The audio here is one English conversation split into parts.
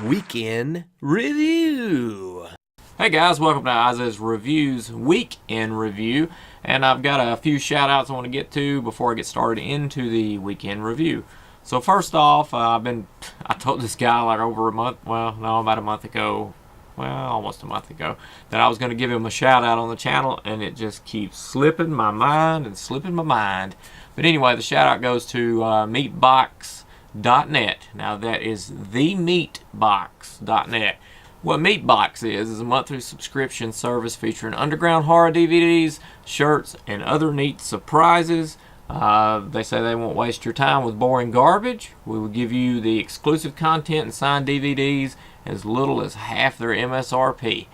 Weekend Review. Hey guys, welcome to Isaiah's Reviews Weekend Review, and I've got a few shout outs I want to get to before I get started into the weekend review. So first off, I told this guy like over a month, about a month ago, almost a month ago, that I was going to give him a shout out on the channel, and it just keeps slipping my mind. But anyway, the shout out goes to Meatbox.net. Now that is themeatbox.net. What Meatbox is a monthly subscription service featuring underground horror DVDs, shirts, and other neat surprises. They say they won't waste your time with boring garbage. We will give you the exclusive content and signed DVDs as little as half their MSRP.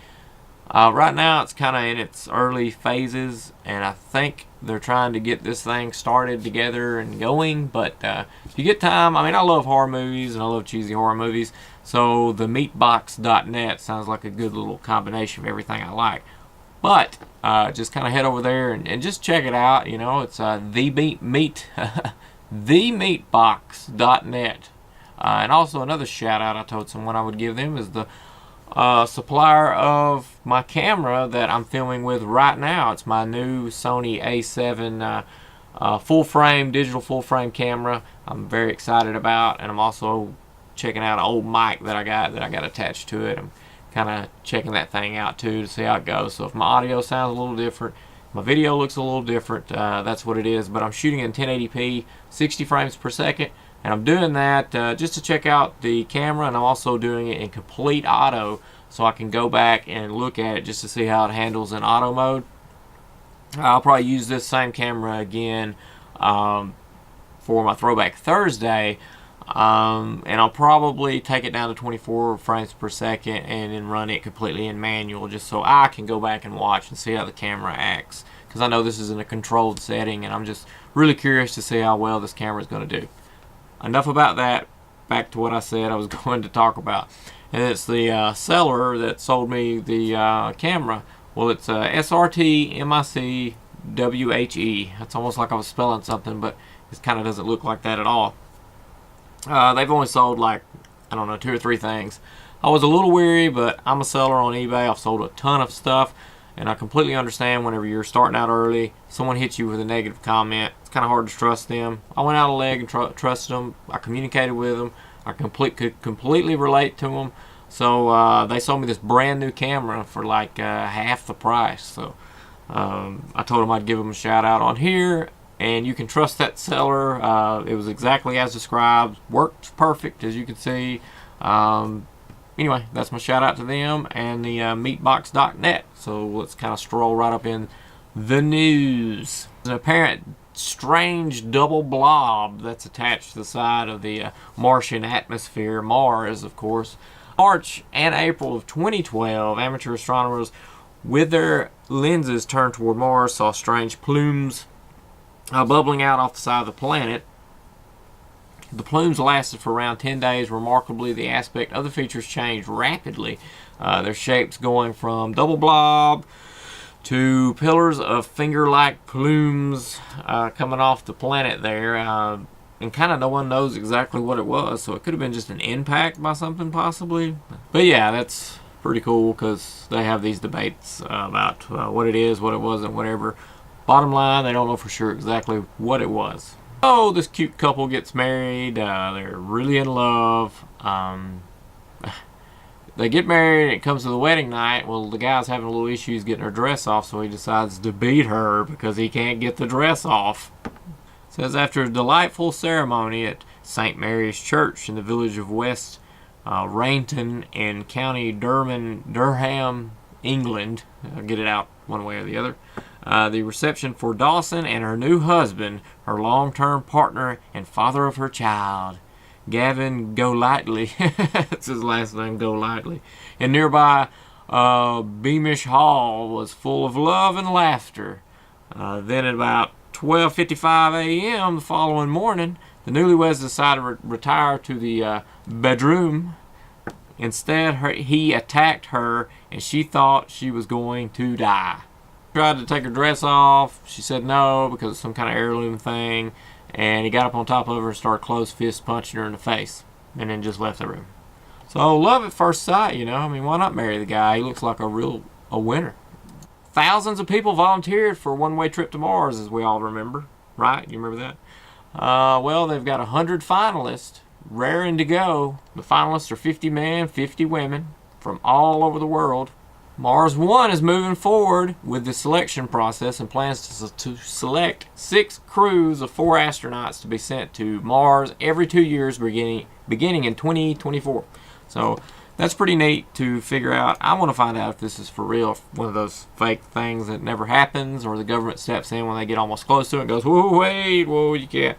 Right now it's kind of in its early phases, and I think they're trying to get this thing started together and going, but if you get time, I love horror movies and I love cheesy horror movies, so the meatbox.net sounds like a good little combination of everything I like. But just kind of head over there and just check it out. You know, it's themeatbox.net. And also another shout out I told someone I would give them is the supplier of my camera that I'm filming with right now. It's my new Sony A7 digital full frame camera. I'm very excited about, and I'm also checking out an old mic that I got attached to it. I'm kind of checking that thing out too to see how it goes. So if my audio sounds a little different, my video looks a little different, that's what it is. But I'm shooting in 1080p 60 frames per second, and I'm doing that just to check out the camera, and I'm also doing it in complete auto so I can go back and look at it just to see how it handles in auto mode. I'll probably use this same camera again for my Throwback Thursday, and I'll probably take it down to 24 frames per second and then run it completely in manual just so I can go back and watch and see how the camera acts, because I know this is in a controlled setting, and I'm just really curious to see how well this camera is going to do. Enough about that. Back to what I said I was going to talk about, and it's the seller that sold me the camera. Well, it's SRT MIC WHE. It's almost like I was spelling something, but it kind of doesn't look like that at all. They've only sold like, I don't know, 2 or 3 things. I was a little weary, but I'm a seller on eBay. I've sold a ton of stuff, and I completely understand whenever you're starting out early, someone hits you with a negative comment. It's kind of hard to trust them. I went out a leg and trusted them. I communicated with them. I could completely relate to them. So they sold me this brand new camera for like half the price. So I told them I'd give them a shout out on here, and you can trust that seller. It was exactly as described. Worked perfect, as you can see. Anyway, that's my shout out to them and the meatbox.net. So let's kind of stroll right up in the news. An apparent strange double blob that's attached to the side of the Martian atmosphere, Mars, of course. March and April of 2012, amateur astronomers with their lenses turned toward Mars saw strange plumes bubbling out off the side of the planet. The plumes lasted for around 10 days. Remarkably, the aspect of the features changed rapidly. Their shapes going from double blob to pillars of finger-like plumes coming off the planet there. And kind of no one knows exactly what it was, so it could have been just an impact by something possibly. But yeah, that's pretty cool because they have these debates about what it is, what it wasn't, whatever. Bottom line, they don't know for sure exactly what it was. Oh, this cute couple gets married. They're really in love. They get married, and it comes to the wedding night. Well, the guy's having a little issues getting her dress off, so he decides to beat her because he can't get the dress off. It says, after a delightful ceremony at St. Mary's Church in the village of West Rainton in County Durham, England. I'll get it out one way or the other. The reception for Dawson and her new husband, her long-term partner and father of her child, Gavin Golightly, that's his last name, Golightly, in nearby Beamish Hall, was full of love and laughter. Then at about 12:55 a.m. the following morning, the newlyweds decided to retire to the bedroom. Instead, he attacked her, and she thought she was going to die. Tried to take her dress off. She said no because it's some kind of heirloom thing, and he got up on top of her and started close fist punching her in the face, and then just left the room. So love at first sight, you know. I mean, why not marry the guy? He looks like a winner. Thousands of people volunteered for a one-way trip to Mars, as we all remember, right? You remember that? Well, they've got 100 finalists raring to go. The finalists are 50 men, 50 women from all over the world. Mars One is moving forward with the selection process and plans to select 6 crews of 4 astronauts to be sent to Mars every 2 years beginning in 2024. So that's pretty neat to figure out. I want to find out if this is for real, if one of those fake things that never happens, or the government steps in when they get almost close to it and goes, whoa, wait, whoa, you can't.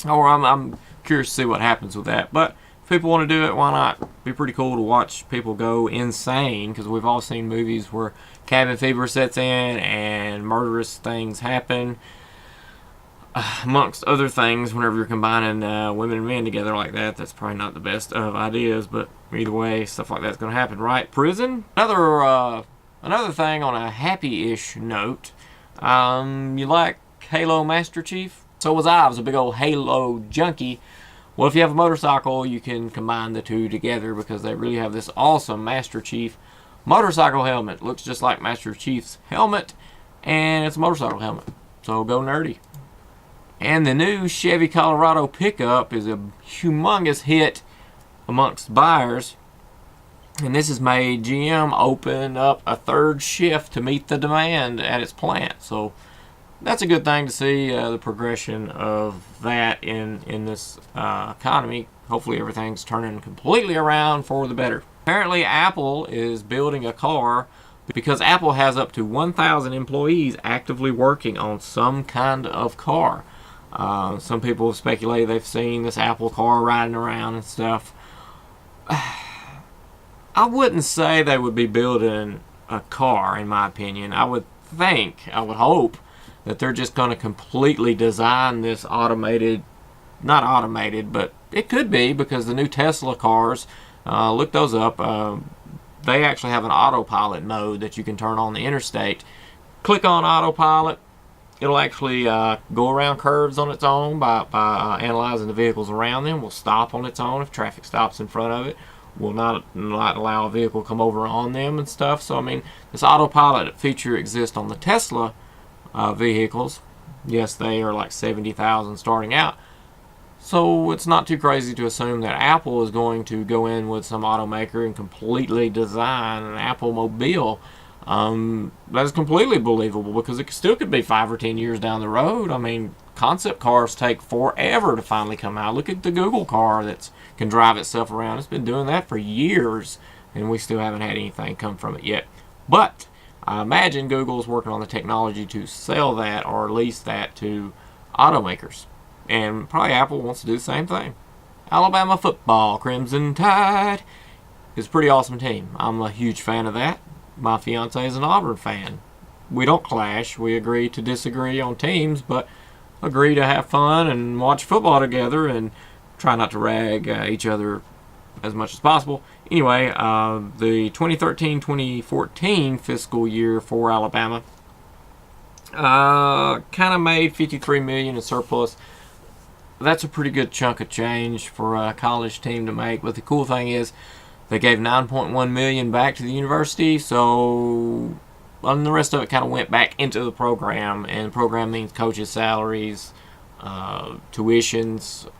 Or I'm curious to see what happens with that. But if people want to do it, why not? Be pretty cool to watch people go insane, because we've all seen movies where cabin fever sets in and murderous things happen. Amongst other things, whenever you're combining women and men together like that, that's probably not the best of ideas, but either way, stuff like that's going to happen, right? Prison? Another thing on a happy-ish note, you like Halo Master Chief? So was I. I was a big old Halo junkie. Well, if you have a motorcycle, you can combine the two together, because they really have this awesome Master Chief motorcycle helmet. Looks just like Master Chief's helmet, and it's a motorcycle helmet. So go nerdy. And the new Chevy Colorado pickup is a humongous hit amongst buyers. And this has made GM open up a 3rd shift to meet the demand at its plant. So that's a good thing to see, the progression of that in this economy. Hopefully everything's turning completely around for the better. Apparently Apple is building a car, because Apple has up to 1,000 employees actively working on some kind of car. Some people have speculated they've seen this Apple car riding around and stuff. I wouldn't say they would be building a car, in my opinion. I would hope that they're just going to completely design this automated, not automated, but it could be, because the new Tesla cars, look those up, they actually have an autopilot mode that you can turn on the interstate. Click on autopilot. It'll actually go around curves on its own by analyzing the vehicles around them. Will stop on its own if traffic stops in front of it. Will not allow a vehicle to come over on them and stuff. So, I mean, this autopilot feature exists on the Tesla vehicles. Yes, they are like 70,000 starting out. So it's not too crazy to assume that Apple is going to go in with some automaker and completely design an Apple mobile. That is completely believable, because it still could be 5 or 10 years down the road. I mean, concept cars take forever to finally come out. Look at the Google car that can drive itself around. It's been doing that for years, and we still haven't had anything come from it yet. But I imagine Google's working on the technology to sell that or lease that to automakers. And probably Apple wants to do the same thing. Alabama football, Crimson Tide, is a pretty awesome team. I'm a huge fan of that. My fiance is an Auburn fan. We don't clash. We agree to disagree on teams, but agree to have fun and watch football together and try not to rag each other as much as possible. Anyway, the 2013-2014 fiscal year for Alabama kind of made $53 million in surplus. That's a pretty good chunk of change for a college team to make. But the cool thing is, they gave $9.1 million back to the university, so and the rest of it kind of went back into the program. And the program means coaches' salaries, tuitions,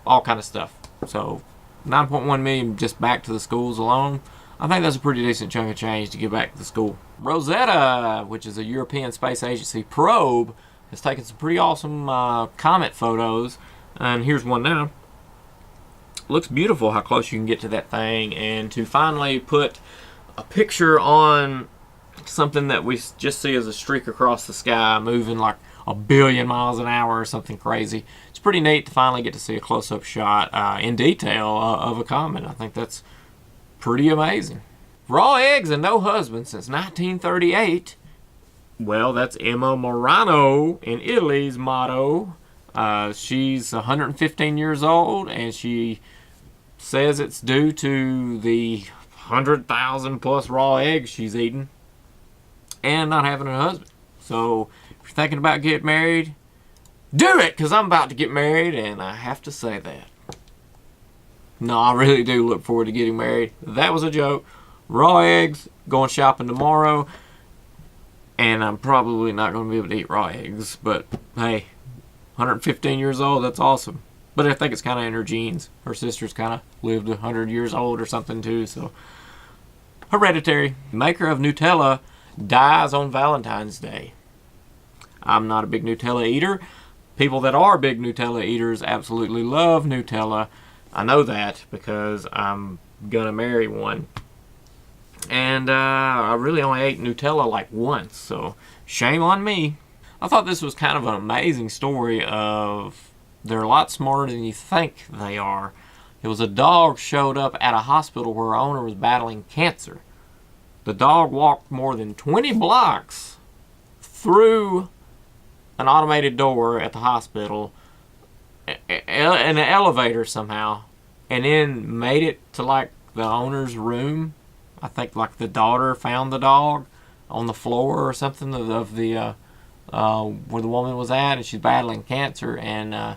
all kind of stuff. So $9.1 million just back to the schools alone. I think that's a pretty decent chunk of change to give back to the school. Rosetta, which is a European Space Agency probe, has taken some pretty awesome comet photos, and here's one now. Looks beautiful how close you can get to that thing, and to finally put a picture on something that we just see as a streak across the sky moving like 1 billion miles an hour or something crazy. It's pretty neat to finally get to see a close-up shot in detail of a comet. I think that's pretty amazing. Raw eggs and no husband since 1938. Well, that's Emma Morano in Italy's motto. She's 115 years old, and she says it's due to the 100,000 plus raw eggs she's eaten and not having a husband. So if you're thinking about getting married, do it, because I'm about to get married, and I have to say that. No, I really do look forward to getting married. That was a joke. Raw eggs, going shopping tomorrow. And I'm probably not going to be able to eat raw eggs. But, hey, 115 years old, that's awesome. But I think it's kind of in her genes. Her sister's kind of lived 100 years old or something, too. So, hereditary. Maker of Nutella dies on Valentine's Day. I'm not a big Nutella eater. People that are big Nutella eaters absolutely love Nutella. I know that because I'm going to marry one. And I really only ate Nutella like once, so shame on me. I thought this was kind of an amazing story of they're a lot smarter than you think they are. It was a dog showed up at a hospital where an owner was battling cancer. The dog walked more than 20 blocks through an automated door at the hospital, in an elevator somehow, and then made it to like the owner's room. I think like the daughter found the dog on the floor or something of the where the woman was at, and she's battling cancer, and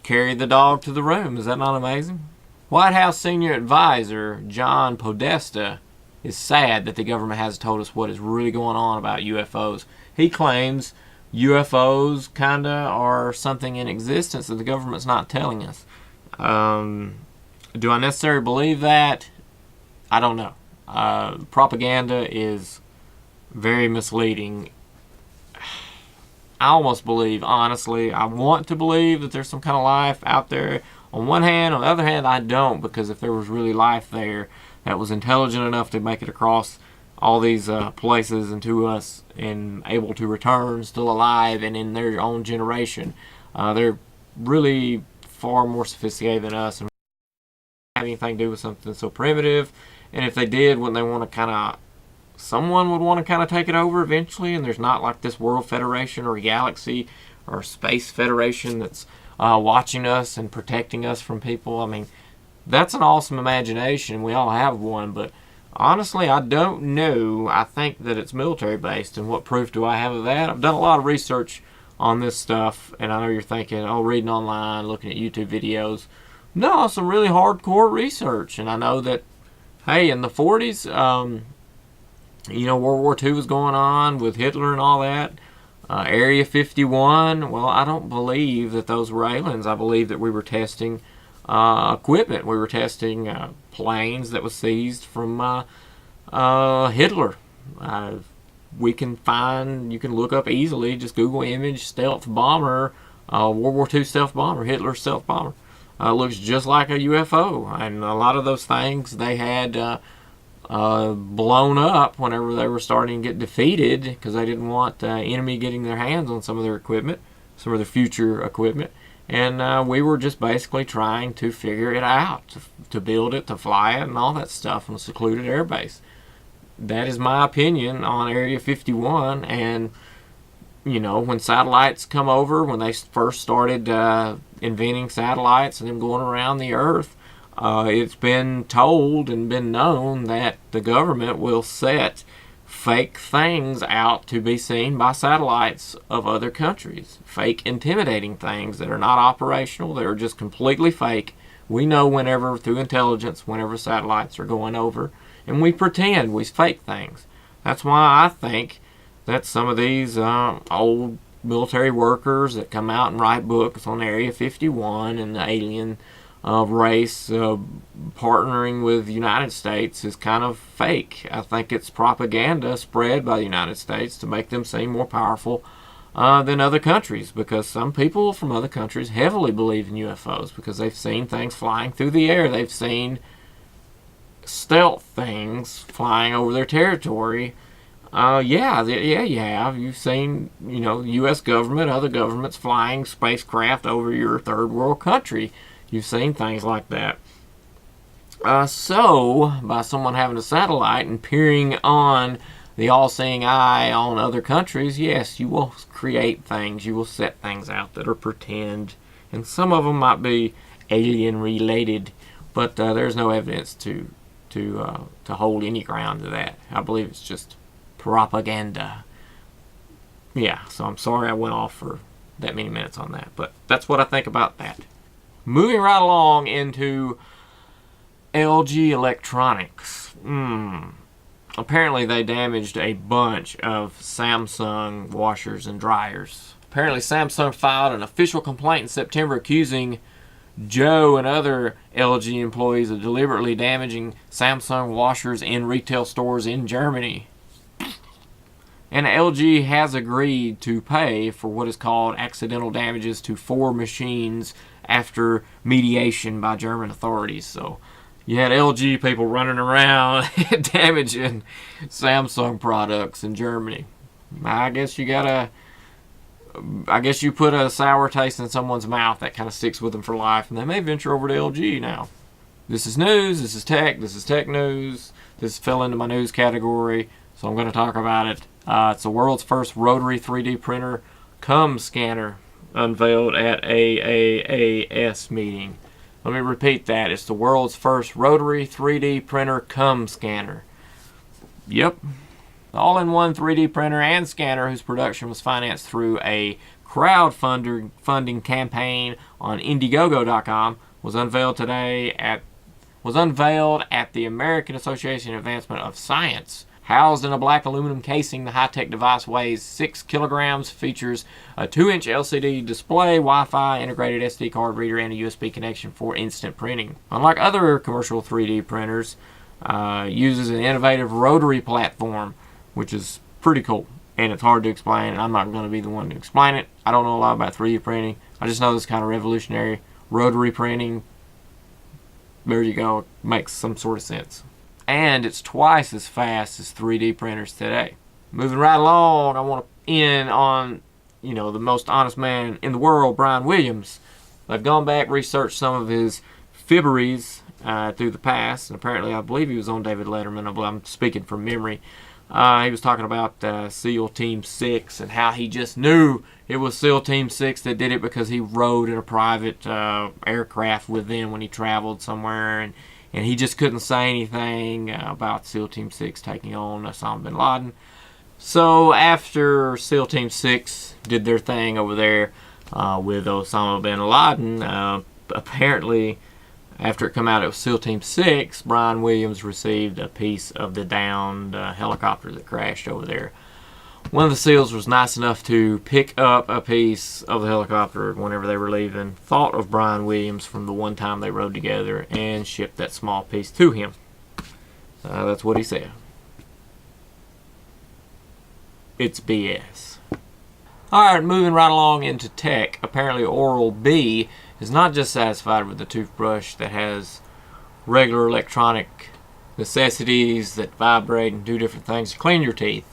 carried the dog to the room. Is that not amazing? White House senior advisor John Podesta is sad that the government hasn't told us what is really going on about UFOs. He claims UFOs kinda are something in existence that the government's not telling us. Do I necessarily believe that? I don't know. Propaganda is very misleading. I almost believe, honestly, I want to believe that there's some kind of life out there. On one hand, on the other hand, I don't, because if there was really life there that was intelligent enough to make it across all these places and to us and able to return still alive and in their own generation, they're really far more sophisticated than us and have anything to do with something so primitive. And if they did, wouldn't they want to kind of, someone would want to kind of take it over eventually, and there's not like this World Federation or Galaxy or Space Federation that's watching us and protecting us from people. I mean, that's an awesome imagination. We all have one, but honestly, I don't know. I think that it's military based, and what proof do I have of that? I've done a lot of research on this stuff, and I know you're thinking, oh, reading online, looking at YouTube videos. No, some really hardcore research, and I know that, hey, in the 40s, World War II was going on with Hitler and all that. Area 51, well, I don't believe that those were aliens. I believe that we were testing equipment. We were testing planes that was seized from Hitler. You can look up easily, just Google image stealth bomber, World War II stealth bomber, Hitler stealth bomber. Looks just like a UFO, and a lot of those things they had blown up whenever they were starting to get defeated because they didn't want the enemy getting their hands on some of their equipment, some of their future equipment, and we were just basically trying to figure it out, to build it, to fly it, and all that stuff on a secluded airbase. That is my opinion on Area 51, and when satellites come over, when they first started inventing satellites and them going around the Earth, it's been told and been known that the government will set fake things out to be seen by satellites of other countries. Fake intimidating things that are not operational, that are just completely fake. We know whenever, through intelligence, whenever satellites are going over, and we pretend we fake things. That's why I think that some of these old military workers that come out and write books on Area 51 and the alien race partnering with the United States is kind of fake. I think it's propaganda spread by the United States to make them seem more powerful than other countries, because some people from other countries heavily believe in UFOs because they've seen things flying through the air. They've seen stealth things flying over their territory. You have. You've seen, U.S. government, other governments flying spacecraft over your third world country. You've seen things like that. So, by someone having a satellite and peering on the all-seeing eye on other countries, yes, you will create things. You will set things out that are pretend. And some of them might be alien-related, but there's no evidence to hold any ground to that. I believe it's just propaganda. Yeah, so I'm sorry I went off for that many minutes on that, but that's what I think about that. Moving right along into LG Electronics. Apparently they damaged a bunch of Samsung washers and dryers. Apparently Samsung filed an official complaint in September accusing Joe and other LG employees of deliberately damaging Samsung washers in retail stores in Germany. And LG has agreed to pay for what is called accidental damages to 4 machines after mediation by German authorities. So you had LG people running around damaging Samsung products in Germany. I guess you put a sour taste in someone's mouth that kind of sticks with them for life, and they may venture over to LG now. This is news, this is tech news. This fell into my news category, so I'm going to talk about it. It's the world's first rotary 3D printer cum scanner unveiled at AAAS meeting. Let me repeat that. It's the world's first rotary 3D printer cum scanner. Yep. The all-in-one 3D printer and scanner, whose production was financed through a crowdfunding campaign on Indiegogo.com, was unveiled at the American Association of Advancement of Science. Housed in a black aluminum casing, the high-tech device weighs 6 kilograms, features a 2-inch LCD display, Wi-Fi, integrated SD card reader, and a USB connection for instant printing. Unlike other commercial 3D printers, uses an innovative rotary platform, which is pretty cool, and it's hard to explain, and I'm not going to be the one to explain it. I don't know a lot about 3D printing. I just know this kind of revolutionary rotary printing. There you go. It makes some sort of sense. And it's twice as fast as 3D printers today. Moving right along, I want to end on, the most honest man in the world, Brian Williams. I've gone back, researched some of his fibberies through the past, and apparently I believe he was on David Letterman. I'm speaking from memory. He was talking about SEAL Team 6 and how he just knew it was SEAL Team 6 that did it because he rode in a private aircraft with them when he traveled somewhere, and he just couldn't say anything about SEAL Team 6 taking on Osama bin Laden. So after SEAL Team 6 did their thing over there with Osama bin Laden, apparently after it came out it was SEAL Team 6, Brian Williams received a piece of the downed helicopter that crashed over there. One of the SEALs was nice enough to pick up a piece of the helicopter whenever they were leaving, thought of Brian Williams from the one time they rode together, and shipped that small piece to him. That's what he said. It's BS. Alright, moving right along into tech. Apparently Oral-B is not just satisfied with the toothbrush that has regular electronic necessities that vibrate and do different things to clean your teeth.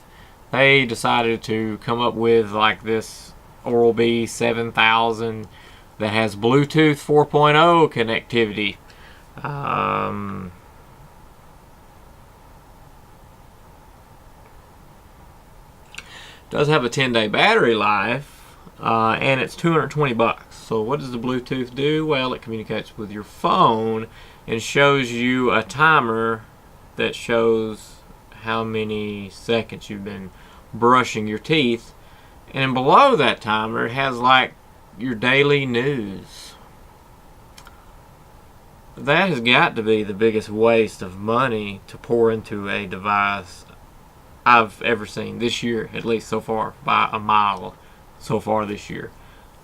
They decided to come up with like this Oral-B 7000 that has Bluetooth 4.0 connectivity. Does have a 10-day battery life, and it's $220. So what does the Bluetooth do? Well, it communicates with your phone and shows you a timer that shows how many seconds you've been brushing your teeth, and below that timer it has like your daily news. That has got to be the biggest waste of money to pour into a device I've ever seen this year, at least so far, by a mile so far this year.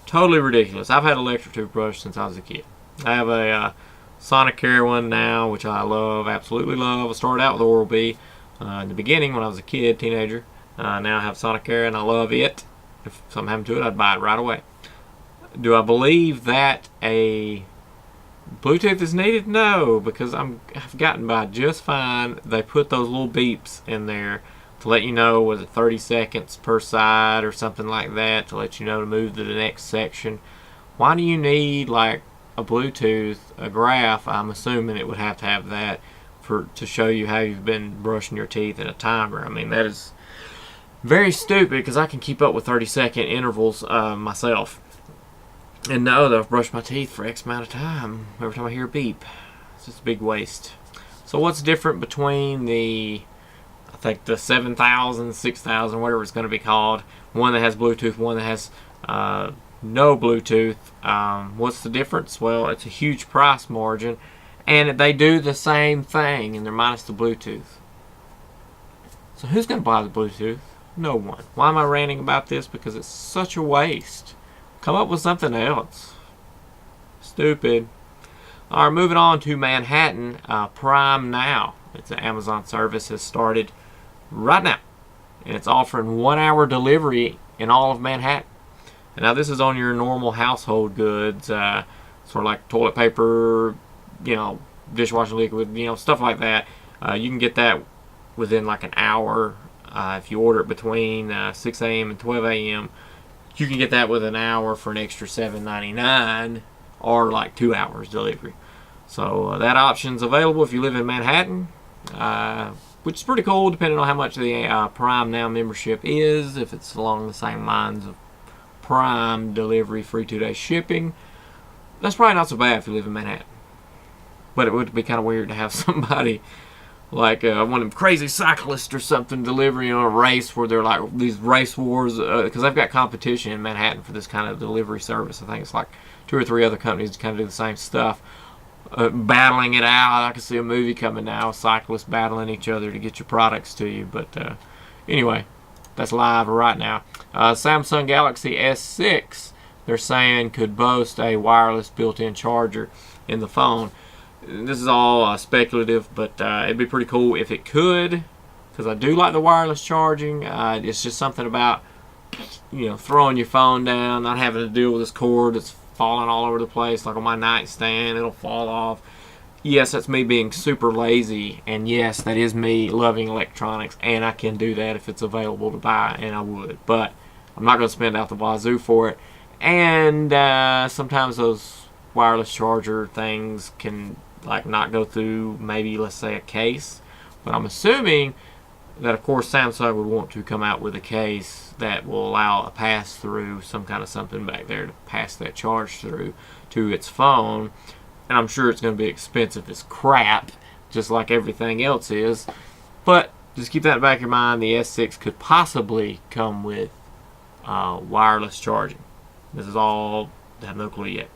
Totally ridiculous. I've had an electric toothbrush since I was a kid. I have a Sonicare one now, which I love, absolutely love. I started out with Oral-B in the beginning when I was a kid, teenager. Now I have Sonicare and I love it. If something happened to it, I'd buy it right away. Do I believe that a Bluetooth is needed? No, because I've gotten by just fine. They put those little beeps in there to let you know, was it 30 seconds per side or something like that, to let you know to move to the next section. Why do you need like a Bluetooth, a graph? I'm assuming it would have to have that to show you how you've been brushing your teeth in a timer. I mean, that is very stupid, because I can keep up with 30-second intervals myself and know that I've brushed my teeth for X amount of time every time I hear a beep. It's just a big waste. So what's different between the 7,000, 6,000, whatever it's going to be called, one that has Bluetooth, one that has no Bluetooth. What's the difference? Well, it's a huge price margin, and they do the same thing, and they're minus the Bluetooth. So who's going to buy the Bluetooth? No one. Why am I ranting about this? Because it's such a waste. Come up with something else. Stupid. Alright, moving on to Manhattan. Prime Now. It's an Amazon service, has started right now. And it's offering 1 hour delivery in all of Manhattan. And now this is on your normal household goods, sort of like toilet paper, dishwashing liquid, stuff like that. You can get that within like an hour. If you order it between 6 a.m. and 12 a.m., you can get that with an hour for an extra $7.99 or like 2 hours delivery. So that option's available if you live in Manhattan, which is pretty cool depending on how much the Prime Now membership is. If it's along the same lines of Prime delivery, free 2-day shipping, that's probably not so bad if you live in Manhattan. But it would be kind of weird to have somebody like one of them crazy cyclists or something delivering on a race where they're like these race wars, because they've got competition in Manhattan for this kind of delivery service. I think it's like 2 or 3 other companies that kind of do the same stuff, battling it out. I can see a movie coming now, cyclists battling each other to get your products to you. But anyway, that's live right now. Samsung Galaxy S6, they're saying, could boast a wireless built-in charger in the phone. This is all speculative, but it'd be pretty cool if it could, because I do like the wireless charging. It's just something about throwing your phone down, not having to deal with this cord that's falling all over the place. Like on my nightstand, it'll fall off. Yes, that's me being super lazy, and yes, that is me loving electronics, and I can do that if it's available to buy, and I would, but I'm not going to spend out the wazoo for it. And sometimes those wireless charger things can not go through, maybe let's say a case, but I'm assuming that of course Samsung would want to come out with a case that will allow a pass through, some kind of something back there to pass that charge through to its phone. And I'm sure it's going to be expensive as crap, just like everything else is, but just keep that in the back of your mind. The S6 could possibly come with wireless charging. This is all, I have no clue yet.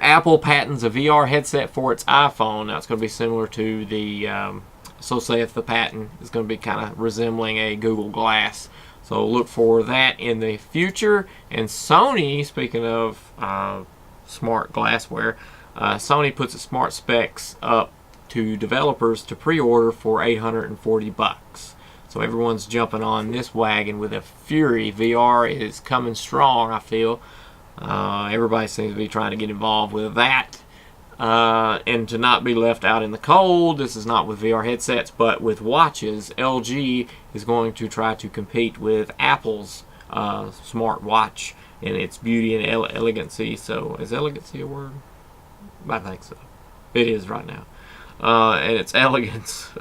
Apple patents a VR headset for its iPhone. Now it's going to be similar to the, so saith the patent, it's going to be kind of resembling a Google Glass. So look for that in the future. And Sony, speaking of smart glassware, Sony puts its smart specs up to developers to pre-order for $840. So everyone's jumping on this wagon with a fury. VR is coming strong, I feel. Everybody seems to be trying to get involved with that, and to not be left out in the cold. This is not with VR headsets, but with watches. LG is going to try to compete with Apple's smart watch in its beauty and elegancy. So is elegancy a word? I think so. It is right now. And its elegance.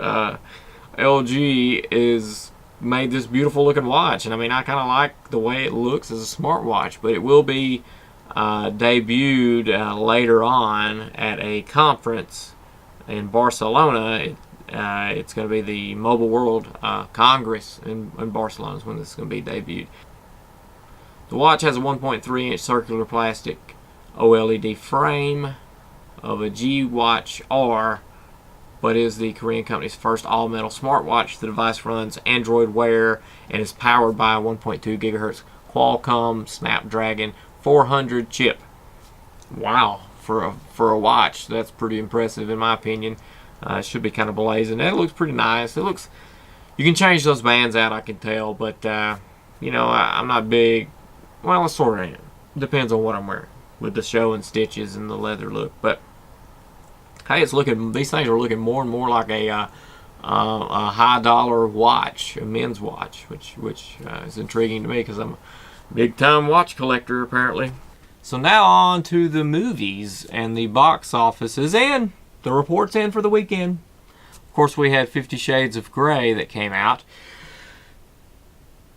LG is made this beautiful looking watch, and I mean, I kind of like the way it looks as a smartwatch, but it will be debuted later on at a conference in Barcelona. It's going to be the Mobile World Congress in Barcelona is when this is going to be debuted. The watch has a 1.3-inch circular plastic OLED frame of a G-Watch R, but is the Korean company's first all-metal smartwatch. The device runs Android Wear and is powered by a 1.2 gigahertz Qualcomm Snapdragon 400 chip. Wow, for a watch, that's pretty impressive in my opinion. It should be kind of blazing. It looks pretty nice. It looks, you can change those bands out, I can tell, but I'm not big. Well, I sort of am. Depends on what I'm wearing with the showing stitches and the leather look, but hey, it's looking. These things are looking more and more like a high-dollar watch, a men's watch, which is intriguing to me because I'm a big-time watch collector, apparently. So now on to the movies, and the box office is in. The report's in for the weekend. Of course, we had 50 Shades of Grey that came out.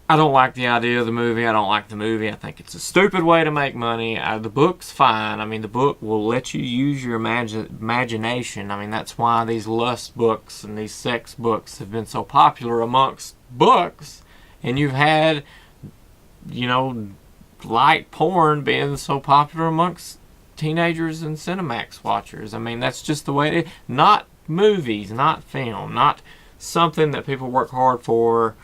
I don't like the idea of the movie. I don't like the movie. I think it's a stupid way to make money. The book's fine. I mean, the book will let you use your imagination. I mean, that's why these lust books and these sex books have been so popular amongst books. And you've had light porn being so popular amongst teenagers and Cinemax watchers. I mean, that's just the way it is. Not movies, not film, not something that people work hard for,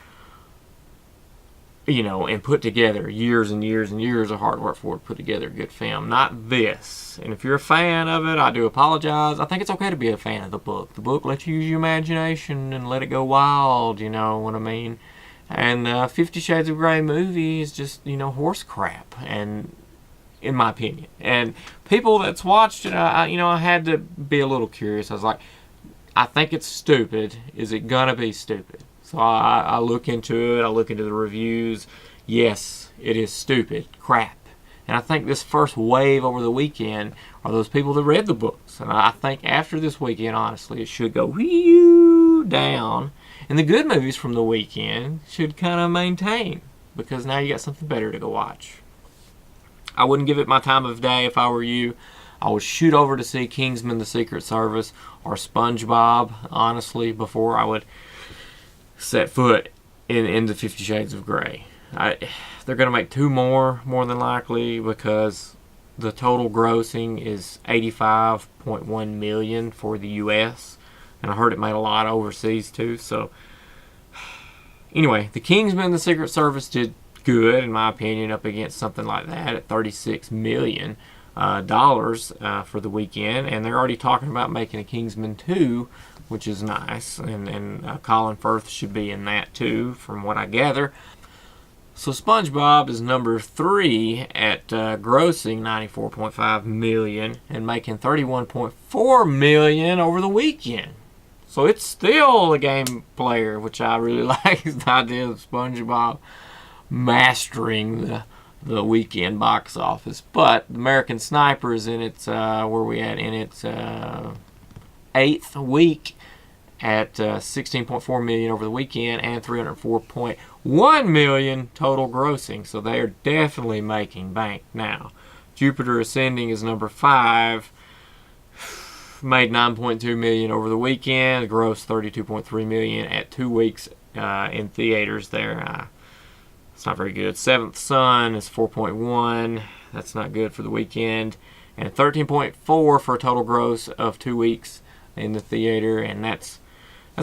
and put together years and years and years of hard work for to put together a good film. Not this. And if you're a fan of it, I do apologize. I think it's okay to be a fan of the book. The book lets you use your imagination and let it go wild, you know what I mean? And 50 Shades of Grey movie is just, horse crap, and in my opinion. And people that's watched it, I had to be a little curious. I was like, I think it's stupid. Is it gonna be stupid? So I look into it. I look into the reviews. Yes, it is stupid crap. And I think this first wave over the weekend are those people that read the books. And I think after this weekend, honestly, it should go down. And the good movies from the weekend should kind of maintain, because now you got something better to go watch. I wouldn't give it my time of day if I were you. I would shoot over to see Kingsman: The Secret Service or SpongeBob, honestly, before I would set foot into 50 Shades of Grey. They're going to make two more than likely, because the total grossing is $85.1 million for the U.S., and I heard it made a lot overseas too. So anyway, the Kingsman: The Secret Service did good, in my opinion, up against something like that at $36 million for the weekend, and they're already talking about making a Kingsman 2, which is nice, and Colin Firth should be in that too, from what I gather. So SpongeBob is number 3 at grossing $94.5 million and making $31.4 million over the weekend. So it's still a game player, which I really like, the idea of SpongeBob mastering the weekend box office. But American Sniper is in its in its 8th week at $16.4 million over the weekend and $304.1 million total grossing. So they are definitely making bank now. Jupiter Ascending is number 5. Made $9.2 million over the weekend, grossed $32.3 million at 2 weeks in theaters there. It's not very good. Seventh Son is 4.1. That's not good for the weekend. And 13.4 for a total gross of 2 weeks in the theater. And that's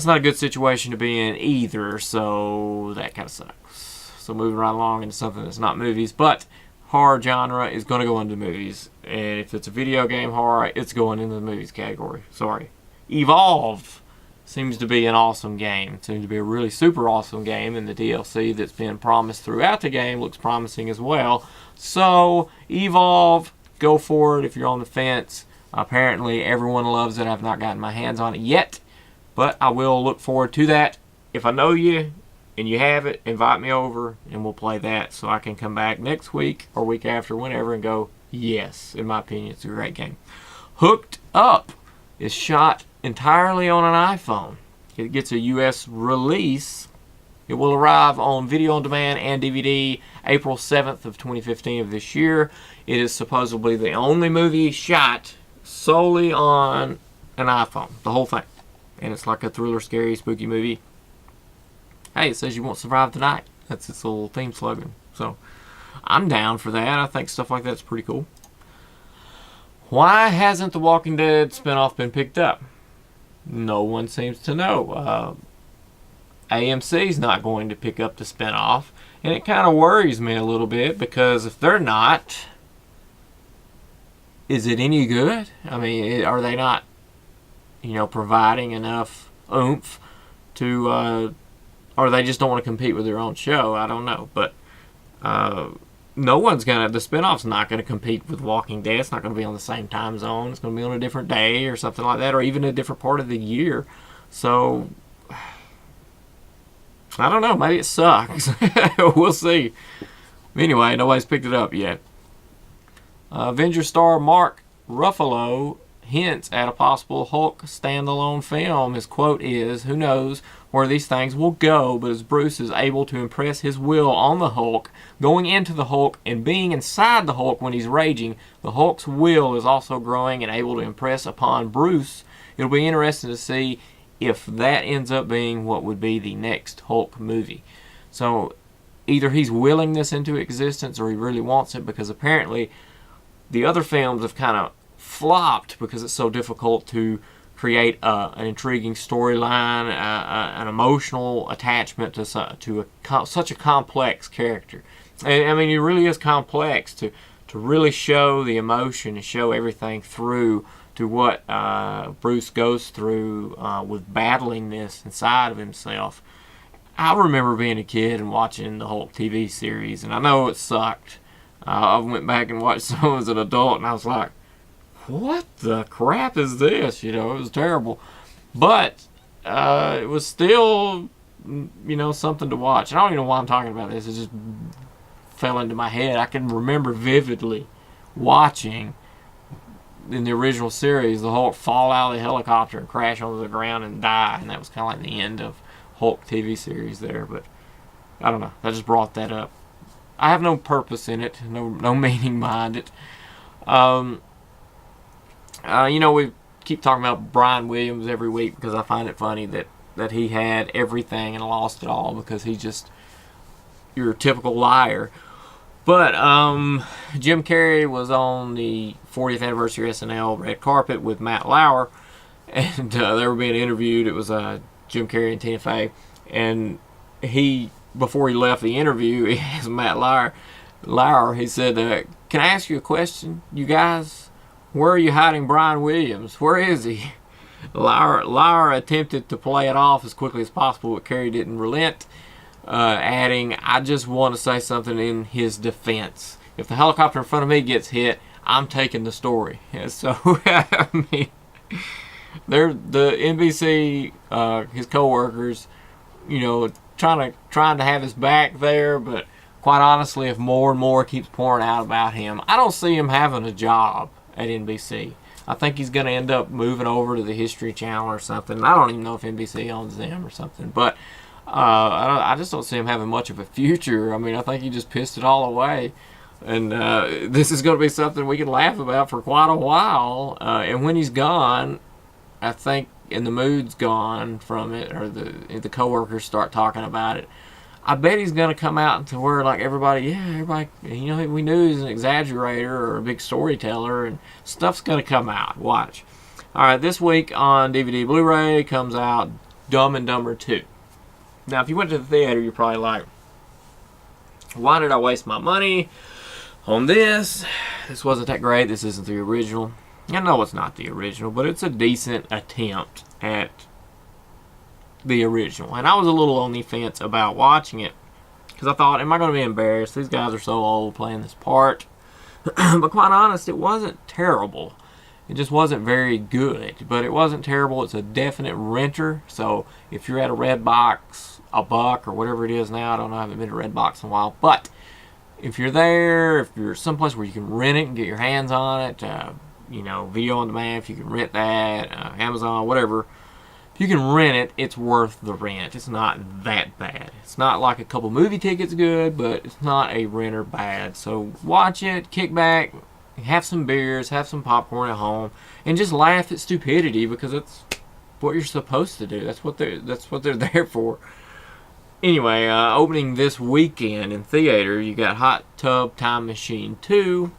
not a good situation to be in either. So that kind of sucks. So moving right along into something that's not movies, but horror genre is going to go into movies. And if it's a video game horror, it's going into the movies category. Sorry. Evolve seems to be an awesome game. It seems to be a really super awesome game, and the DLC that's been promised throughout the game looks promising as well. So, Evolve, go for it if you're on the fence. Apparently, everyone loves it. I've not gotten my hands on it yet, but I will look forward to that. If I know you and you have it, invite me over, and we'll play that so I can come back next week or week after, whenever, and go, yes, in my opinion, it's a great game. Hooked Up is shot entirely on an iPhone. It gets a U.S. release. It will arrive on video on demand and DVD April 7th of 2015 of this year. It is supposedly the only movie shot solely on an iPhone, the whole thing. And it's like a thriller, scary, spooky movie. Hey, it says you won't survive the night. That's its little theme slogan. So I'm down for that. I think stuff like that's pretty cool. Why hasn't The Walking Dead spinoff been picked up? No one seems to know. AMC's not going to pick up the spinoff, and it kind of worries me a little bit, because if they're not, is it any good? I mean, are they not, providing enough oomph to, or they just don't want to compete with their own show? I don't know, but no one's gonna. The spinoff's not gonna compete with Walking Dead. It's not gonna be on the same time zone. It's gonna be on a different day or something like that, or even a different part of the year. So I don't know. Maybe it sucks. We'll see. Anyway, nobody's picked it up yet. Avenger star Mark Ruffalo hints at a possible Hulk standalone film. His quote is, "Who knows where these things will go, but as Bruce is able to impress his will on the Hulk, going into the Hulk and being inside the Hulk when he's raging, the Hulk's will is also growing and able to impress upon Bruce. It'll be interesting to see if that ends up being what would be the next Hulk movie." So either he's willing this into existence or he really wants it, because apparently the other films have kind of flopped because it's so difficult to create an intriguing storyline, an emotional attachment to such a complex character. And I mean, it really is complex to really show the emotion and show everything through to what Bruce goes through with battling this inside of himself. I remember being a kid and watching the Hulk TV series, and I know it sucked. I went back and watched some as an adult, and I was like, what the crap is this? You know, it was terrible. But it was still, you know, something to watch. I don't even know why I'm talking about this. It just fell into my head. I can remember vividly watching in the original series the Hulk fall out of the helicopter and crash onto the ground and die, and that was kind of like the end of Hulk TV series there. But I don't know. I just brought that up. I have no purpose in it, no meaning behind it. You know, we keep talking about Brian Williams every week because I find it funny that he had everything and lost it all because he's just your typical liar. But Jim Carrey was on the 40th anniversary SNL red carpet with Matt Lauer, and they were being interviewed. It was Jim Carrey and Tina Fey, and before he left the interview, he asked Matt Lauer, he said, "Can I ask you a question, you guys? Where are you hiding Brian Williams? Where is he?" Lauer attempted to play it off as quickly as possible, but Carrey didn't relent, adding, "I just want to say something in his defense. If the helicopter in front of me gets hit, I'm taking the story." And so, I mean, they're the NBC, his co-workers, you know, trying to have his back there, but quite honestly, if more and more keeps pouring out about him, I don't see him having a job at NBC. I think he's going to end up moving over to the History Channel or something. I don't even know if NBC owns them or something, but I just don't see him having much of a future. I mean, I think he just pissed it all away, and this is going to be something we can laugh about for quite a while. And when he's gone, I think, and the mood's gone from it, or the coworkers start talking about it, I bet he's going to come out to where, like, everybody, you know, we knew he's an exaggerator or a big storyteller, and stuff's going to come out. Watch. All right, this week on DVD Blu-ray comes out Dumb and Dumber 2. Now, if you went to the theater, you're probably like, why did I waste my money on this? This wasn't that great. This isn't the original. I know it's not the original, but it's a decent attempt at the original. And I was a little on the fence about watching it because I thought, am I going to be embarrassed? These guys are so old playing this part. But quite honest, it wasn't terrible. It just wasn't very good, but it wasn't terrible. It's a definite renter. So if you're at a Redbox, a Buck, or whatever it is now, I don't know, I haven't been to Redbox in a while, but if you're there, if you're someplace where you can rent it and get your hands on it, you know, video on demand, if you can rent that, Amazon, whatever, if you can rent it, it's worth the rent. It's not that bad. It's not like a couple movie tickets good, but it's not a renter bad. So watch it, kick back, have some beers, have some popcorn at home, and just laugh at stupidity because it's what you're supposed to do. That's what they're there for. Anyway, opening this weekend in theater, you got Hot Tub Time Machine 2.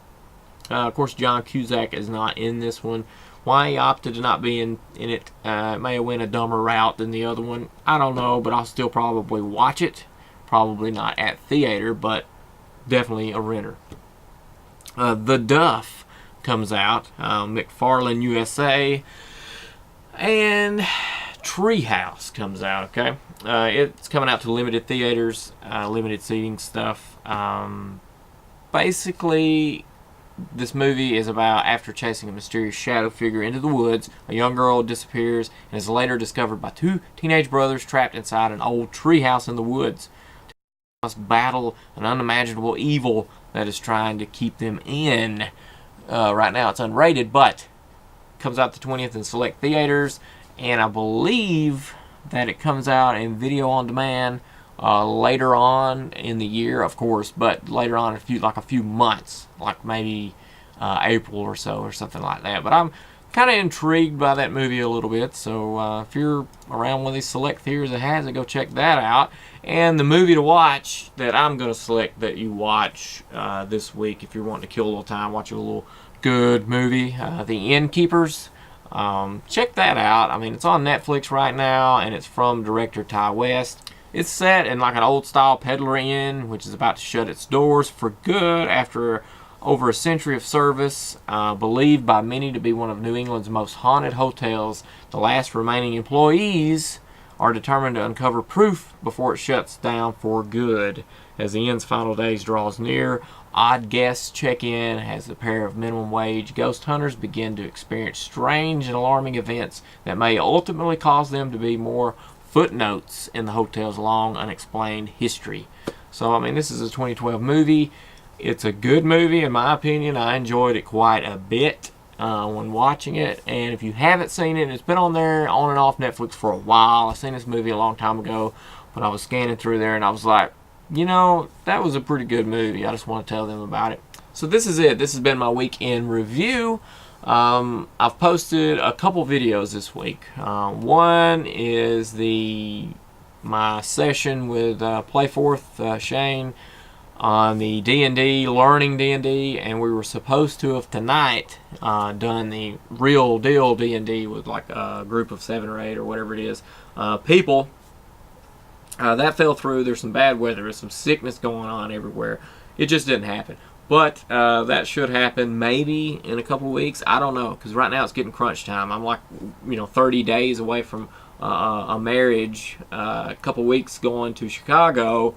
Of course, John Cusack is not in this one. Why he opted to not be in it, may have went a dumber route than the other one. I don't know, but I'll still probably watch it. Probably not at theater, but definitely a renter. The Duff comes out. McFarlane USA. And Treehouse comes out, okay? It's coming out to limited theaters, limited seating stuff. Basically, this movie is about after chasing a mysterious shadow figure into the woods, a young girl disappears and is later discovered by two teenage brothers trapped inside an old treehouse in the woods. They must battle an unimaginable evil that is trying to keep them in. Right now it's unrated, but comes out the 20th in select theaters, and I believe that it comes out in video on demand later on in the year, of course, but later on a few months, like maybe April or so or something like that. But I'm kind of intrigued by that movie a little bit, so if you're around one of these select theaters that has it, go check that out. And the movie to watch that I'm going to select that you watch this week, if you're wanting to kill a little time, watch a little good movie, The Innkeepers. Check that out. I mean, it's on Netflix right now, and it's from director Ty West. It's set in like an old-style peddler inn, which is about to shut its doors for good after over a century of service. Believed by many to be one of New England's most haunted hotels, the last remaining employees are determined to uncover proof before it shuts down for good. As the inn's final days draws near, odd guests check in as a pair of minimum wage ghost hunters begin to experience strange and alarming events that may ultimately cause them to be more footnotes in the hotel's long unexplained history. So, I mean, this is a 2012 movie. It's a good movie, in my opinion. I enjoyed it quite a bit when watching it. And if you haven't seen it, it's been on there on and off Netflix for a while. I seen this movie a long time ago, but I was scanning through there and I was like, you know, that was a pretty good movie. I just want to tell them about it. So this is it. This has been my weekend review. I've posted a couple videos this week. One is my session with Playforth Shane on the D&D, learning D&D, and we were supposed to have tonight done the real deal D&D with like a group of 7 or 8 or whatever it is people. That fell through. There's some bad weather. There's some sickness going on everywhere. It just didn't happen. But that should happen maybe in a couple weeks. I don't know, because right now it's getting crunch time. I'm like, 30 days away from a marriage, a couple weeks going to Chicago,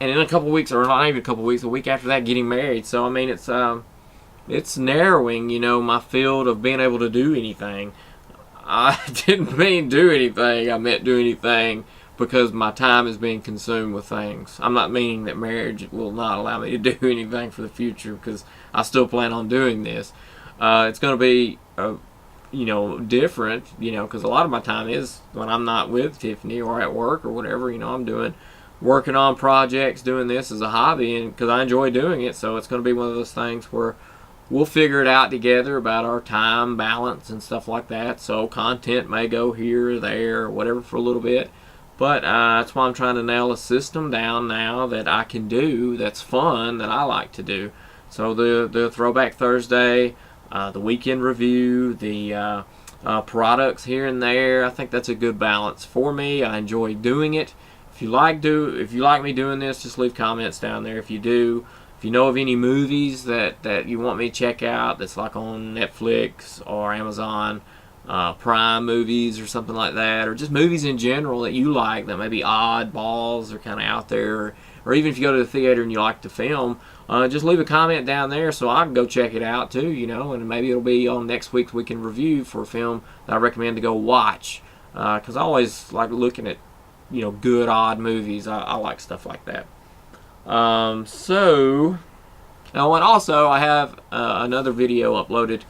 and in a couple weeks, or not even a couple weeks, a week after that, getting married. So, I mean, it's narrowing, my field of being able to do anything. I didn't mean do anything. I meant do anything because my time is being consumed with things. I'm not meaning that marriage will not allow me to do anything for the future, because I still plan on doing this. It's going to be, different, because a lot of my time is when I'm not with Tiffany or at work or whatever. I'm working on projects, doing this as a hobby, and because I enjoy doing it. So it's going to be one of those things where we'll figure it out together about our time balance and stuff like that. So content may go here or there or whatever for a little bit. But that's why I'm trying to nail a system down now that I can do, that's fun, that I like to do. So the Throwback Thursday, the weekend review, the products here and there, I think that's a good balance for me. I enjoy doing it. If you like me doing this, just leave comments down there. If you do, if you know of any movies that you want me to check out that's like on Netflix or Amazon Prime movies or something like that, or just movies in general that you like that may be oddballs or kind of out there, or even if you go to the theater and you like to film, just leave a comment down there so I can go check it out too, and maybe it'll be on next week's weekend review for a film that I recommend to go watch, because I always like looking at good odd movies. I like stuff like that. So now, and also I have another video uploaded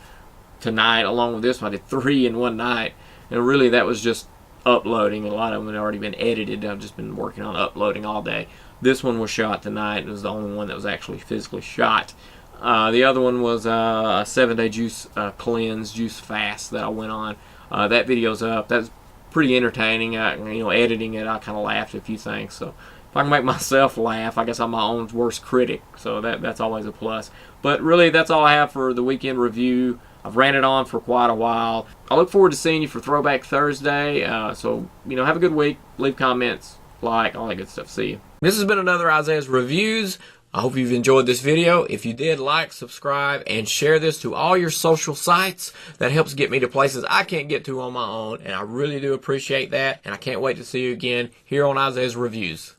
tonight along with this one. I did 3 in one night, and really that was just uploading. A lot of them had already been edited. I've just been working on uploading all day. This one was shot tonight. It was the only one that was actually physically shot. The other one was a 7-day juice cleanse, juice fast that I went on. That video's up. That's pretty entertaining. Editing it, I kind of laughed at a few things. So if I can make myself laugh, I guess I'm my own worst critic. So that's always a plus. But really, that's all I have for the weekend review. I've ranted on for quite a while. I look forward to seeing you for Throwback Thursday. So, have a good week. Leave comments, like, all that good stuff. See you. This has been another Isaiah's Reviews. I hope you've enjoyed this video. If you did, like, subscribe, and share this to all your social sites. That helps get me to places I can't get to on my own, and I really do appreciate that. And I can't wait to see you again here on Isaiah's Reviews.